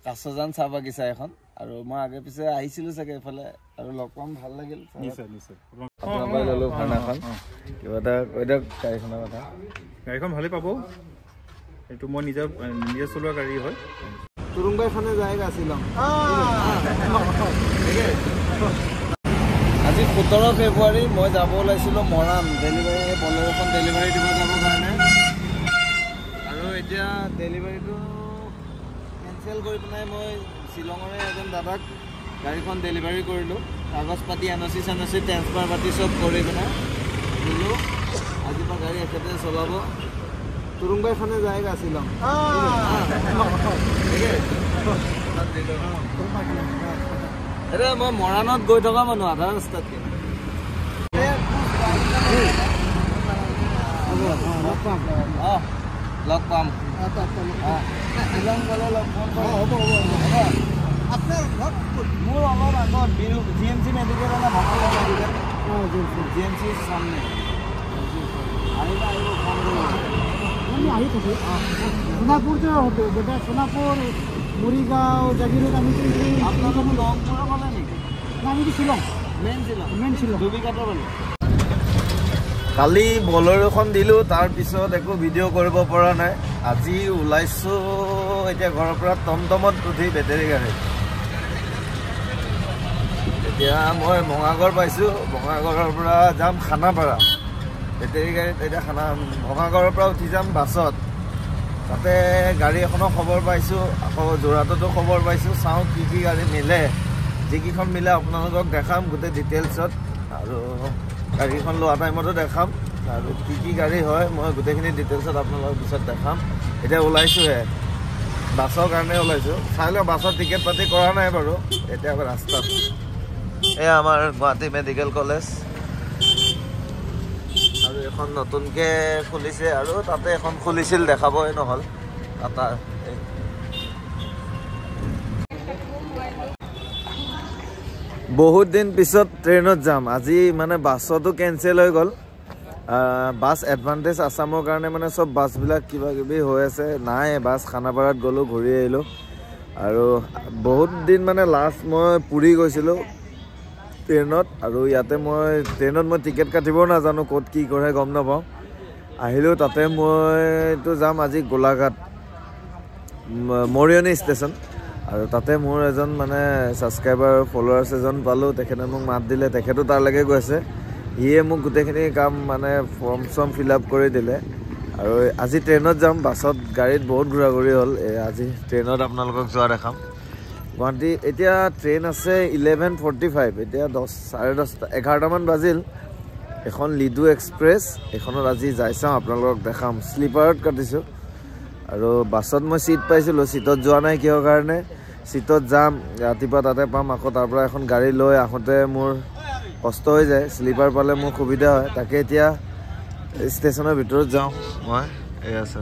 কাছজান চাহ বাগিচা এখন আৰু মই আগে পিছে আহিছিলো চাগে এফালে আৰু লগ পাম ভাল লাগিল নিশ্চয় নিশ্চয় আপোনাৰ পৰা ল'লো ভাওনাখন কিবা এটা কৈ দিয়ক গাড়ীখনৰ কথা গাড়ীখন ভালেই পাব এইটো মই নিজে চলোৱা গাড়ী হয় তুৰুংবাইখানে জায়গা আছিলাম আজি 17 ফেব্ৰুৱাৰী মই যাব ওলাইছিলোঁ মৰাণ ডেলিভাৰী বলেৰোখন ডেলিভাৰী দিব যাবৰ কাৰণে আৰু এতিয়া ডেলিভাৰীটো কেঞ্চেল কৰি পেলাই মই শ্বিলঙৰে এজন দাদাক গাড়ীখন ডেলিভাৰী কৰিলোঁ কাগজ পাতি এনঅ'চি ট্ৰেন্সফাৰ পাতি চব কৰি পেলাই দিলোঁ আজিৰ পৰা গাড়ী এখেতে চলাব তুৰুংবাইখানে জায়গা আছিলাম এতিয়া মই মৰাণত গৈ থকা মানুহ আধা ৰাস্তাতকৈ লগ পাম শ্বিলং গ'লে লগ পাম মোৰ অলপ আগত GMC মেডিকেল এটা ভাঙা মেডিকেল GMC সামনে আহিবা আহিব ফোন কৰিব আমি আহি থাকোঁ সোণাপুৰ যে হতো বেটা সোণাপুৰ মৰিগাঁও জাগিৰোড আমি আপোনালোকৰ লংপুৰৰ ফালে নেকি আমি শ্বিলং মেইন শ্বিলং ডুবিঘাটৰ ফালে কালি বলেৰোখন দিলোঁ তাৰপিছত একো ভিডিঅ' কৰিব পৰা নাই আজি ওলাইছোঁ এতিয়া ঘৰৰ পৰা টমটমত উঠি বেটেৰী গাড়ী এতিয়া মই ভঙাগড় পাইছোঁ ভঙাগড়ৰ পৰা যাম খানাপাৰা বেটেৰী গাড়ীত এতিয়া ভঙাগড়ৰ পৰা উঠি যাম বাছত তাতে গাড়ী এখনৰ খবৰ পাইছোঁ আকৌ যোৰহাটতো খবৰ পাইছোঁ চাওঁ কি কি গাড়ী মিলে যিকেইখন মিলে আপোনালোকক দেখাম গোটেই ডিটেইলছত আৰু গাড়ীখন লোৱা টাইমতো দেখাম আৰু কি কি গাড়ী হয় মই গোটেইখিনি ডিটেইলছত আপোনালোকক পিছত দেখাম এতিয়া ওলাইছোঁহে বাছৰ কাৰণে ওলাইছোঁ চাই লওঁ বাছৰ টিকেট পাতি কৰা নাই বাৰু এতিয়া ৰাস্তাত এয়া আমাৰ গুৱাহাটী মেডিকেল কলেজ আৰু এখন নতুনকৈ খুলিছে আৰু তাতে এখন খুলিছিল দেখাবই নহ'ল টাটা বহুত দিন পিছত ট্ৰেইনত যাম আজি মানে বাছতো কেঞ্চেল হৈ গ'ল বাছ এডভান্টেজ আছামৰ কাৰণে মানে চব বাছবিলাক কিবা কিবি হৈ আছে নাই বাছ খানাপাৰাত গ'লোঁ ঘূৰি আহিলোঁ আৰু বহুত দিন মানে লাষ্ট মই পুৰী গৈছিলোঁ ট্ৰেইনত আৰু ইয়াতে মই ট্ৰেইনত মই টিকেট কাটিবও নাজানো ক'ত কি কৰে গম নাপাওঁ আহিলোঁ তাতে মইতো যাম আজি গোলাঘাট মৰিয়নি ষ্টেচন আৰু তাতে মোৰ এজন মানে ছাবস্ক্ৰাইবাৰ ফলোৱাৰ্ছ এজন পালোঁ তেখেতে মোক মাত দিলে তেখেতো তালৈকে গৈছে সিয়ে মোক গোটেইখিনি কাম মানে ফৰ্ম চৰ্ম ফিল আপ কৰি দিলে আৰু আজি ট্ৰেইনত যাম বাছত গাড়ীত বহুত ঘূৰা ঘূৰি হ'ল আজি ট্ৰেইনত আপোনালোকক যোৱা দেখাম গুৱাহাটী এতিয়া ট্ৰেইন আছে 11:45 এতিয়া 11:30মান বাজিল এখন লিডু এক্সপ্ৰেছ এইখনত আজি যাই চাওঁ আপোনালোকক দেখাম শ্লিপাৰত কাটিছোঁ আৰু বাছত মই ছিট পাইছিলোঁ ছিটত যোৱা নাই কিহৰ কাৰণে ছিটত যাম ৰাতিপুৱা তাতে পাম আকৌ তাৰ পৰা এখন গাড়ী লৈ আহোঁতে মোৰ কষ্ট হৈ যায় শ্লিপাৰ পালে মোৰ সুবিধা হয় তাকে এতিয়া ষ্টেচনৰ ভিতৰত যাওঁ মই এয়া আছে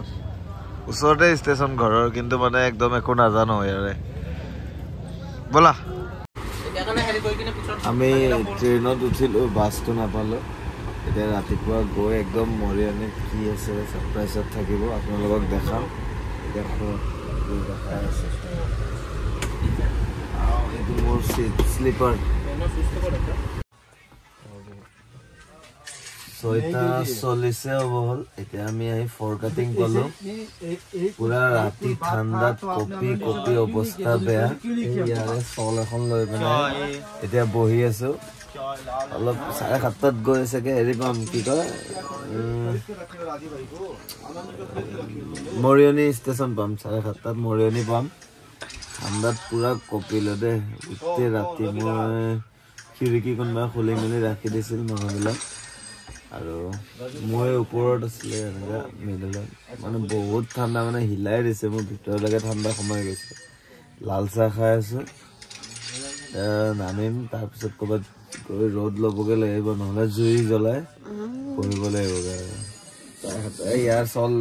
ওচৰতে ষ্টেচন ঘৰৰ কিন্তু মানে একদম একো নাজানো ইয়াৰে ব'লা আমি ট্ৰেইনত উঠিলোঁ বাছটো নাপালোঁ এতিয়া ৰাতিপুৱা গৈ একদম মৰিয়নিত কি আছে ছাৰপ্ৰাইজত থাকিব আপোনালোকক দেখাম এতিয়া দেখাই আছে এইটো মোৰ শ্লিপাৰ 6:40 হ'ব হ'ল এতিয়া আমি আহি ফৰ কাটিং পালোঁ পুৰা ৰাতি ঠাণ্ডাত কপি অৱস্থা বেয়া ইয়াৰে চল এখন লৈ পেলাই এতিয়া বহি আছোঁ অলপ 7:30 গৈ চাগে হেৰি পাম কি কয় মৰিয়নি ষ্টেচন পাম 7:30 মৰিয়নি পাম ঠাণ্ডাত পুৰা কপিলে দেই গোটেই ৰাতি মই খিৰিকী কোনোবাই খুলি মেলি ৰাখি দিছিল মানুহবিলাক আৰু মই ওপৰত আছিলে এনেকুৱা মিডলত মানে বহুত ঠাণ্ডা মানে হিলাই দিছে মোৰ ভিতৰলৈকে ঠাণ্ডা সোমাই গৈছে লাল চাহ খাই আছোঁ নামিম তাৰপিছত ক'ৰবাত গৈ ৰ'দ ল'বগৈ লাগিব নহ'লে জুই জ্বলাই পঢ়িব লাগিব ইয়াৰ চল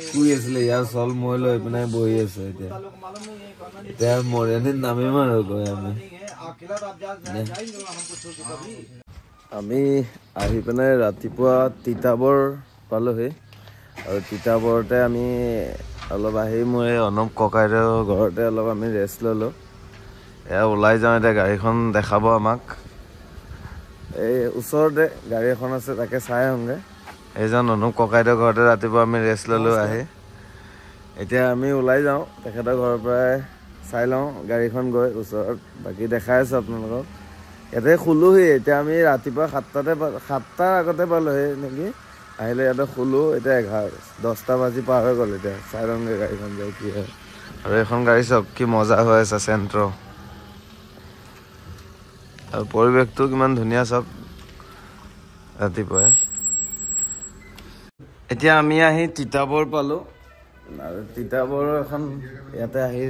শুই আছিলে ইয়াৰ চল মই লৈ পিনে বহি আছো এতিয়া মৰিয়নিত নামিম আৰু গৈ আমি আহি পিনে ৰাতিপুৱা তিতাবৰ পালোহি আৰু তিতাবৰতে আমি অলপ আহি মই অনুপ ককাইদেউ ঘৰতে অলপ আমি ৰেষ্ট ল'লোঁ। এয়া ওলাই যাওঁ এতিয়া, গাড়ীখন দেখাব আমাক। এই ওচৰতে গাড়ী এখন আছে, তাকে চাই আহোঁগৈ। এইজন অনুপ ককাইদেউ ঘৰতে ৰাতিপুৱা আমি ৰেষ্ট ল'লোঁ আহি। এতিয়া আমি ওলাই যাওঁ তেখেতৰ ঘৰৰ পৰাই, চাই লওঁ গাড়ীখন গৈ ওচৰত। বাকী দেখাই আছোঁ আপোনালোকক। ইয়াতে শুলোহি। এতিয়া আমি ৰাতিপুৱা 7টাৰ আগতে পালোহি নেকি। আহিলে ইয়াতে শুলোঁ। এতিয়া 10টা বাজি পাৰ হৈ গ'ল। এতিয়া চাই লওঁগৈ গাড়ীখন যায় কি হয়। আৰু এইখন গাড়ী চাওক কি মজা হৈ আছে, চেণ্ট্ৰ'। আৰু পৰিৱেশটো কিমান ধুনীয়া চাওক ৰাতিপুৱাই। এতিয়া আমি আহি তিতাবৰ পালোঁ। আৰু তিতাবৰ এখন ইয়াতে আহি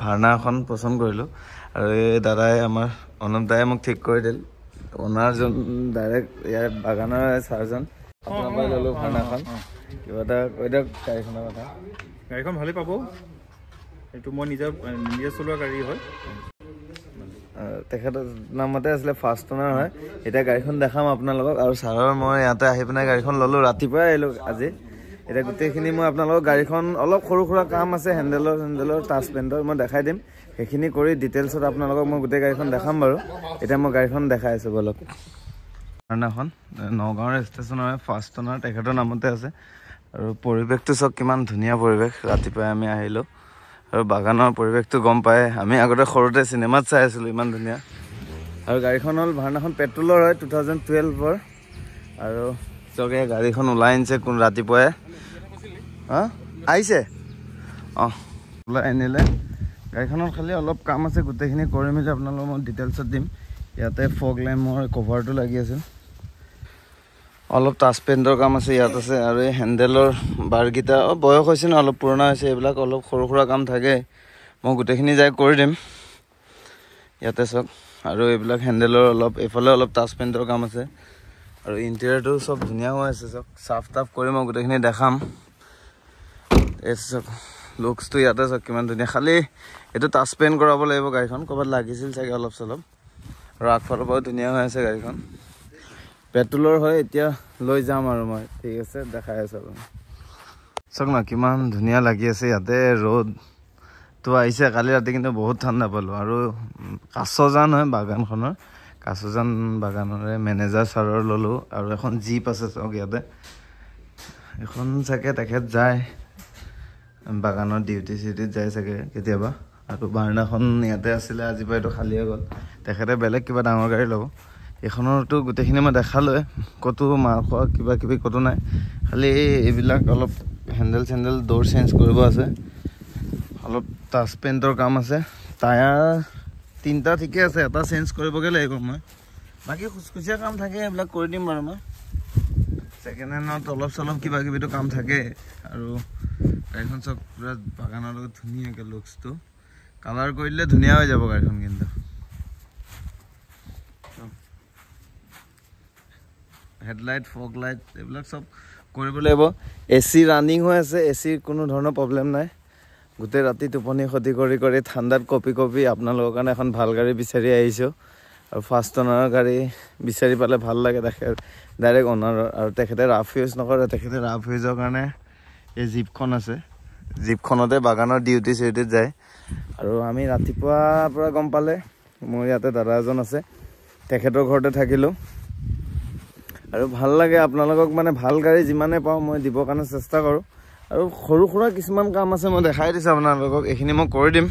ভাৰ্ণা এখন পচন্দ কৰিলোঁ। আৰু এই দাদাই আমাৰ অনুপ দাই মোক ঠিক কৰি দিল। অনাৰজন ডাইৰেক্ট ইয়াৰ বাগানৰ ছাৰজন। আপোনাৰ পৰাই ল'লোঁ ভাৰ্ণাখন। কিবা এটা কৈ দিয়ক গাড়ীখনৰ কথা। গাড়ীখন ভালেই পাব। এইটো মই নিজে চলোৱা গাড়ী হয়। তেখেতৰ নামতে আছিলে, ফাৰ্ষ্ট অনাৰ হয়। এতিয়া গাড়ীখন দেখাম আপোনালোকক। আৰু ছাৰৰ মই ইয়াতে আহি পিনে গাড়ীখন ল'লোঁ। ৰাতিপুৱাই আহিলোঁ আজি। এতিয়া গোটেইখিনি মই আপোনালোকক গাড়ীখন অলপ সৰু সুৰা কাম আছে, হেণ্ডেলৰ টাচপেণ্টৰ মই দেখাই দিম। সেইখিনি কৰি ডিটেইলছত আপোনালোকক মই গোটেই গাড়ীখন দেখাম বাৰু। এতিয়া মই গাড়ীখন দেখাই আছোঁ বলক। ভাৰ্ণাখন নগাঁৱৰ ষ্টেচনৰ ফাৰ্ষ্ট অনাৰ, তেখেতৰ নামতে আছে। আৰু পৰিৱেশটো চাওক কিমান ধুনীয়া পৰিৱেশ। ৰাতিপুৱাই আমি আহিলোঁ। আৰু বাগানৰ পৰিৱেশটো গম পায়। আমি আগতে সৰুতে চিনেমাত চাই আছিলোঁ, ইমান ধুনীয়া। আৰু গাড়ীখন হ'ল ভাৰ্ণাখন পেট্ৰলৰ হয়, 2012ৰ। আৰু চাওক এই গাড়ীখন ওলাই আনিছে কোন ৰাতিপুৱাই। আহিছে ওলাই আনিলে। গাড়ীখনত খালি অলপ কাম আছে, গোটেইখিনি কৰি মেলি আপোনালোকক মই ডিটেইলছত দিম। ইয়াতে ফগ লেম্পৰ কভাৰটো লাগি আছে, অলপ টাচপেণ্টৰ কাম আছে ইয়াত আছে। আৰু এই হেণ্ডেলৰ বাৰকেইটা বয়স হৈছে ন, অলপ পুৰণা হৈছে। এইবিলাক অলপ সৰু সুৰা কাম থাকে, মই গোটেইখিনি যাই কৰি দিম ইয়াতে চাওক। আৰু এইবিলাক হেণ্ডেলৰ অলপ, এইফালে অলপ টাচপেণ্টৰ কাম আছে। আৰু ইণ্টেৰিয়ৰটো চব ধুনীয়া হৈ আছে চাওক। চাফ টাফ কৰি মই গোটেইখিনি দেখাম। এই চাওক লুকছটো ইয়াতে চাওক কিমান ধুনীয়া। খালি এইটো টাচপেণ্ট কৰাব লাগিব গাড়ীখন, ক'ৰবাত লাগিছিল চাগে অলপ চলপ। আৰু আগফালৰ পৰাও ধুনীয়া হৈ আছে গাড়ীখন। পেট্ৰলৰ হয়। এতিয়া লৈ যাম আৰু মই, ঠিক আছে দেখাই আছোঁ আপুনি চাওক না কিমান ধুনীয়া লাগি আছে। ইয়াতে ৰ'দটো আহিছে। কালি ৰাতি কিন্তু বহুত ঠাণ্ডা পালোঁ। আৰু কাছজান হয় বাগানখনৰ, কাছজান বাগানৰে মেনেজাৰ ছাৰৰ ল'লোঁ। আৰু এখন জীপ আছে চাওক ইয়াতে। এখন চাগে তেখেত যায় বাগানৰ ডিউটিত যায় চাগে কেতিয়াবা। আৰু ভাৰ্ণাখন ইয়াতে আছিলে, আজি পৰা এইটো খালী হৈ গ'ল। তেখেতে বেলেগ কিবা ডাঙৰ গাড়ী ল'ব। এইখনৰতো গোটেইখিনি মই দেখালোৱে, ক'তো মাৰ খোৱা কিবা কিবি ক'তো নাই। খালি এইবিলাক অলপ হেণ্ডেল দৌৰ চেঞ্জ কৰিব আছে, অলপ টাচপেণ্টৰ কাম আছে। টায়াৰ 3টা ঠিকে আছে, এটা চেঞ্জ কৰিবগৈ লাগিব মই। বাকী খুচখুচীয়া কাম থাকে, এইবিলাক কৰি দিম বাৰু মই। ছেকেণ্ড হেণ্ডত অলপ চলপ কিবা কিবিতো কাম থাকে। আৰু গাড়ীখন চব পুৰা বাগানৰ লগত ধুনীয়াকৈ লুকছটো কালাৰ কৰি দিলে ধুনীয়া হৈ যাব গাড়ীখন। কিন্তু হেডলাইট, ফগ লাইট এইবিলাক চব কৰিব লাগিব। AC ৰানিং হৈ আছে, ACৰ কোনো ধৰণৰ প্ৰব্লেম নাই। গোটেই ৰাতি টোপনি ক্ষতি কৰি ঠাণ্ডাত কঁপি আপোনালোকৰ কাৰণে এখন ভাল গাড়ী বিচাৰি আহিছোঁ। আৰু ফাৰ্ষ্ট অনাৰৰ গাড়ী বিচাৰি পালে ভাল লাগে, তেখেত ডাইৰেক্ট অনাৰৰ। আৰু তেখেতে ৰাফ ইউজ নকৰে, তেখেতে ৰাফ ইউজৰ কাৰণে এই জীপখন আছে। জীপখনতে বাগানৰ ডিউটিত যায়। আৰু আমি ৰাতিপুৱাৰ পৰা গম পালে, মোৰ ইয়াতে দাদা এজন আছে, তেখেতৰ ঘৰতে থাকিলোঁ। আৰু ভাল লাগে আপোনালোকক, মানে ভাল গাড়ী যিমানে পাওঁ মই দিবৰ কাৰণে চেষ্টা কৰোঁ। আৰু সৰু সুৰা কিছুমান কাম আছে, মই দেখাই দিছোঁ আপোনালোকক, এইখিনি মই কৰি দিম।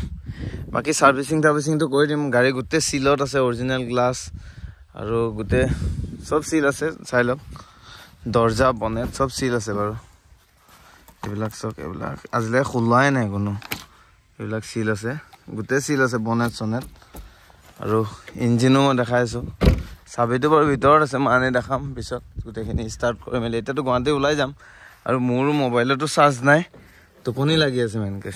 বাকী চাৰ্ভিচিংটো কৰি দিম। গাড়ী গোটেই চিলত আছে, অৰিজিনেল গ্লাছ আৰু গোটেই চব চিল আছে, চাই লওক। দৰ্জা বনেট চব চিল আছে বাৰু। এইবিলাক চব, এইবিলাক আজিলৈকে খোলাই নাই কোনো, এইবিলাক চিল আছে, গোটেই চিল আছে বনেট চনেট। আৰু ইঞ্জিনো মই দেখাইছোঁ। চাবিটো বাৰু ভিতৰত আছে, মই আনি দেখাম পিছত গোটেইখিনি ষ্টাৰ্ট কৰি মেলি। এতিয়াতো গুৱাহাটী ওলাই যাম। আৰু মোৰো মোবাইলতো চাৰ্জ নাই, টোপনি লাগি আছে মেইনকৈ।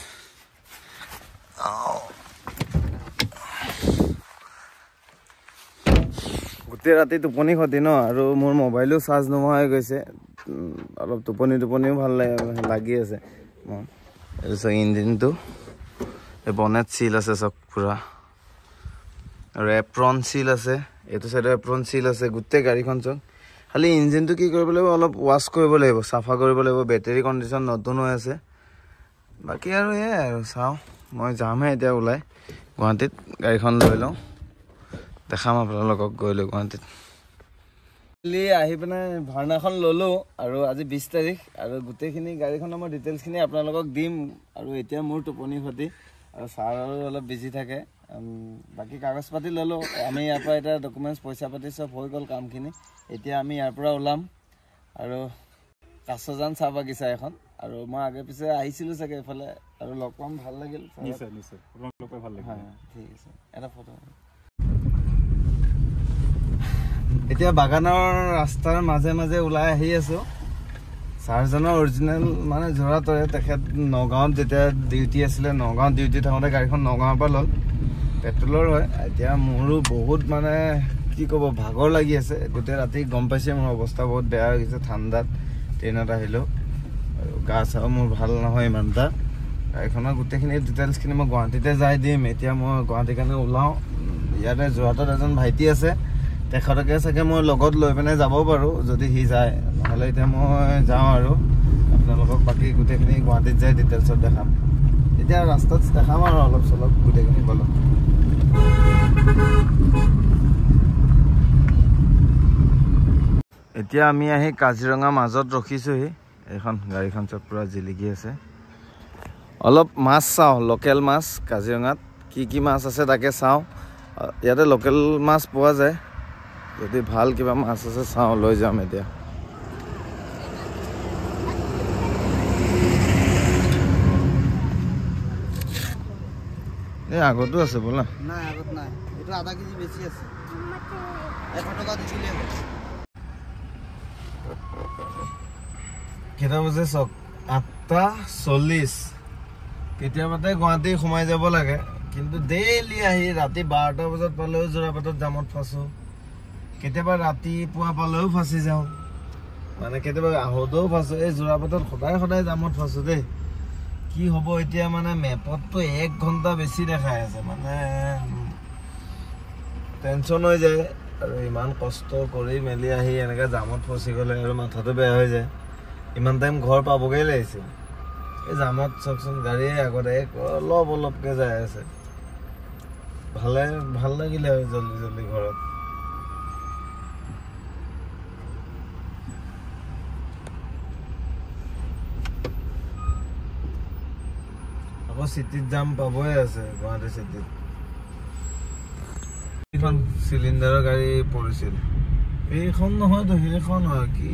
গোটেই ৰাতি টোপনি ক্ষতি ন, আৰু মোৰ মোবাইলো চাৰ্জ নোহোৱা হৈ গৈছে। অলপ টোপনিও ভাল লাগি আছে। এইটো চাওক ইঞ্জিনটো, এই বনেট চিল আছে চব পুৰা। আৰু এপ্ৰন চিল আছে, এইটো চাইডৰ এপ্ৰন চিল আছে, গোটেই গাড়ীখন চব। খালি ইঞ্জিনটো কি কৰিব লাগিব, অলপ ৱাছ কৰিব লাগিব, চাফা কৰিব লাগিব। বেটেৰী কণ্ডিশ্যন নতুন হৈ আছে। বাকী আৰু এয়াই আৰু চাওঁ মই যামহে এতিয়া ওলাই গুৱাহাটীত গাড়ীখন লৈ লওঁ দেখাম আপোনালোকক গৈ লৈ গুৱাহাটীত আহি পিনে ভাওনাখন ল'লোঁ আৰু আজি 20 তাৰিখ আৰু গোটেইখিনি গাড়ীখনৰ মই ডিটেইলছখিনি আপোনালোকক দিম আৰু এতিয়া মোৰ টোপনি ক্ষতি আৰু ছাৰো অলপ বিজি থাকে বাকী কাগজ পাতি ল'লোঁ আমি ইয়াৰ পৰা এতিয়া ডকুমেণ্টছ পইচা পাতি চব হৈ গ'ল কামখিনি এতিয়া আমি ইয়াৰ পৰা ওলাম আৰু কাছজান চাহ বাগিচা এখন আৰু মই আগে পিছে আহিছিলোঁ চাগে এইফালে আৰু লগ পাম ভাল লাগিল নিশ্চয় নিশ্চয় ভাল লাগিল ঠিক আছে এটা ফটো এতিয়া বাগানৰ ৰাস্তাৰ মাজে মাজে ওলাই আহি আছোঁ ছাৰজনৰ অৰিজিনেল মানে যোৰাটৰে তেখেত নগাঁৱত যেতিয়া ডিউটি আছিলে নগাঁৱত ডিউটি থাকোঁতে গাড়ীখন নগাঁৱৰ পৰা ল'ল পেট্ৰলৰ হয় এতিয়া মোৰো বহুত মানে কি ক'ব ভাগৰ লাগি আছে গোটেই ৰাতি গম পাইছে মোৰ অৱস্থা বহুত বেয়া হৈ গৈছে ঠাণ্ডাত ট্ৰেইনত আহিলোঁ আৰু গা চাও মোৰ ভাল নহয় ইমান এটা গাড়ীখনৰ গোটেইখিনি ডিটেইলছখিনি মই গুৱাহাটীতে যাই দিম এতিয়া মই গুৱাহাটীৰ কাৰণে ওলাওঁ ইয়াতে যোৰহাটত এজন ভাইটি আছে তেখেতকে চাগে মই লগত লৈ পিনে যাব পাৰোঁ যদি সি যায় নহ'লে এতিয়া মই যাওঁ আৰু আপোনালোকক বাকী গোটেইখিনি গুৱাহাটীত যাই ডিটেইলছত দেখাম এতিয়া ৰাস্তাত দেখাম আৰু অলপ চলপ গোটেইখিনি গ'লোঁ এতিয়া আমি আহি কাজিৰঙা মাজত ৰখিছোঁহি এইখন গাড়ীখন চব পূৰা জিলিকি আছে অলপ মাছ চাওঁ লোকেল মাছ কাজিৰঙাত কি মাছ আছে তাকে চাওঁ ইয়াতে লোকেল মাছ পোৱা যায় যদি ভাল কিবা মাছ আছে চাওঁ লৈ যাম এতিয়া এই আগতো আছে বোলা নাই আগত নাই এইটো আধা কেজি বেছি আছে 100 টকা দিছিলে কেইটা বজে চক 8:40 কেতিয়াবাতে গুৱাহাটী সোমাই যাব লাগে কিন্তু ডেইলি আহি ৰাতি 12টা বজাত পালেও যোৰাপাটত জামত ফাঁচো কেতিয়াবা ৰাতিপুৱা পালেও ফাঁচি যাওঁ মানে কেতিয়াবা আহোঁতেও ফাঁচো এই যোৰাপাটত সদায় জামত ফাঁচো দেই কি হ'ব এতিয়া মানে মেপততো 1 ঘণ্টা বেছি দেখাই আছে মানে টেনশ্যন হৈ যায় আৰু ইমান কষ্ট কৰি মেলি আহি এনেকৈ জামত ফচি গ'লে আৰু মাথাটো বেয়া হৈ যায় ইমান টাইম ঘৰ পাবগৈ লাগিছিল এই জামত চাওকচোন গাড়ীয়ে আগতে অলপকৈ যাই আছে ভাল লাগিলে হয় জল্দি ঘৰত আকৌ চিটিত যাম পাবই আছে গুৱাহাটী চিটিত এইখন চিলিণ্ডাৰৰ গাড়ী পৰিছিল এইখন নহয়তো সেইখন হয় কি